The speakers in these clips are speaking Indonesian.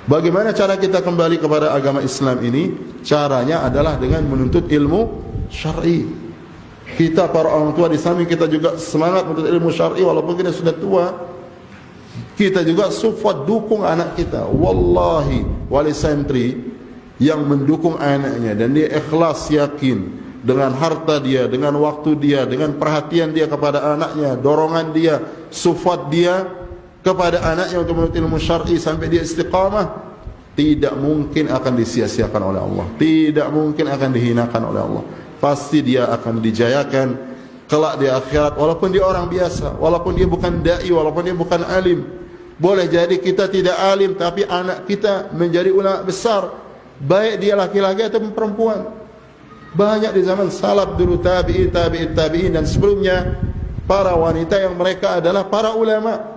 Bagaimana cara kita kembali kepada agama Islam ini? Caranya adalah dengan menuntut ilmu syar'i. Kita para orang tua di samping kita juga semangat menuntut ilmu syar'i walaupun kita sudah tua. Kita juga support dukung anak kita. Wallahi, wali santri yang mendukung anaknya dan dia ikhlas yakin dengan harta dia, dengan waktu dia, dengan perhatian dia kepada anaknya, dorongan dia, support dia kepada anaknya untuk menuntut ilmu syar'i sampai dia istiqamah, tidak mungkin akan disia-siakan oleh Allah, tidak mungkin akan dihinakan oleh Allah. Pasti dia akan dijayakan kelak di akhirat, walaupun dia orang biasa, walaupun dia bukan dai, walaupun dia bukan alim. Boleh jadi kita tidak alim tapi anak kita menjadi ulama besar, baik dia laki-laki atau perempuan. Banyak di zaman salaf dulu, tabi'in dan sebelumnya, para wanita yang mereka adalah para ulama.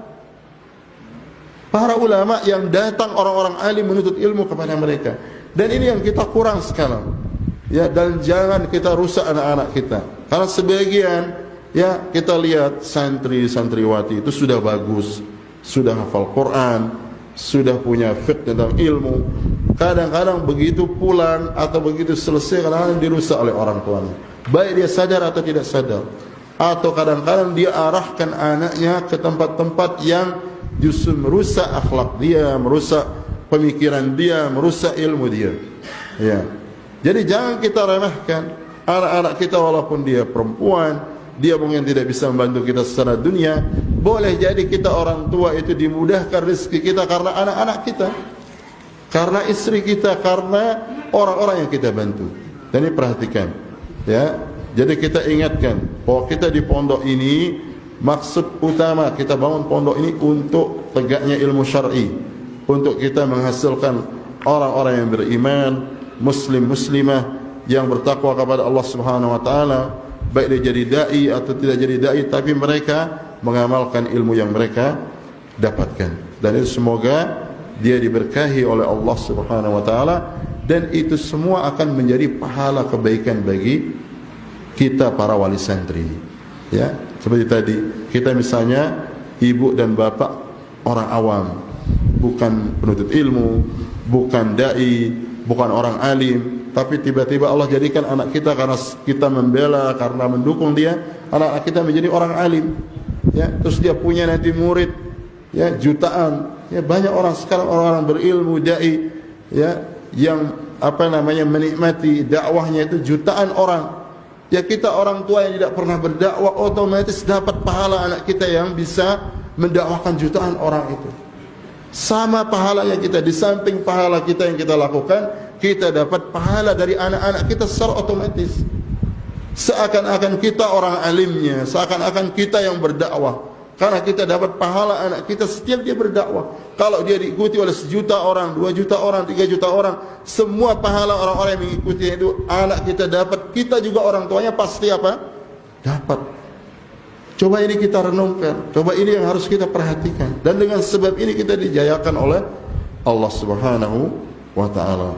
Para ulama yang datang orang-orang alim menuntut ilmu kepada mereka. Dan ini yang kita kurang sekarang. Ya, dan jangan kita rusak anak-anak kita. Karena sebagian ya kita lihat santri-santriwati itu sudah bagus, sudah hafal Quran, sudah punya fiqh tentang ilmu. Kadang-kadang begitu pulang atau begitu selesai kadang-kadang dirusak oleh orang tuanya. Baik dia sadar atau tidak sadar. Atau kadang-kadang dia arahkan anaknya ke tempat-tempat yang justru merusak akhlak dia, merusak pemikiran dia, merusak ilmu dia. Ya. Jadi jangan kita remehkan anak-anak kita walaupun dia perempuan, dia mungkin tidak bisa membantu kita secara dunia. Boleh jadi kita orang tua itu dimudahkan rezeki kita karena anak-anak kita, karena istri kita, karena orang-orang yang kita bantu. Dan ini perhatikan, ya. Jadi kita ingatkan bahwa kita di pondok ini, maksud utama kita bangun pondok ini untuk tegaknya ilmu syar'i, untuk kita menghasilkan orang-orang yang beriman, muslim-muslimah yang bertakwa kepada Allah Subhanahu wa taala, baik dia jadi dai atau tidak jadi dai, tapi mereka mengamalkan ilmu yang mereka dapatkan. Dan itu semoga dia diberkahi oleh Allah Subhanahu wa taala, dan itu semua akan menjadi pahala kebaikan bagi kita para wali santri. Ya, seperti tadi kita misalnya ibu dan bapak orang awam, bukan penuntut ilmu, bukan dai, bukan orang alim, tapi tiba-tiba Allah jadikan anak kita karena kita membela, karena mendukung dia, anak kita menjadi orang alim. Ya, terus dia punya nanti murid ya jutaan. Ya, banyak orang sekarang orang-orang berilmu dai ya yang menikmati dakwahnya itu jutaan orang. Ya, kita orang tua yang tidak pernah berdakwah otomatis dapat pahala anak kita yang bisa mendakwahkan jutaan orang itu. Sama pahalanya kita, di samping pahala kita yang kita lakukan, kita dapat pahala dari anak-anak kita secara otomatis. Seakan-akan kita orang alimnya, seakan-akan kita yang berdakwah. Karena kita dapat pahala anak kita setiap dia berdakwah. Kalau dia diikuti oleh 1 juta orang, 2 juta orang, 3 juta orang, semua pahala orang-orang yang mengikuti itu anak kita dapat. Kita juga orang tuanya pasti apa? Dapat. Coba ini kita renungkan. Coba ini yang harus kita perhatikan. Dan dengan sebab ini kita dijayakan oleh Allah Subhanahu wa taala.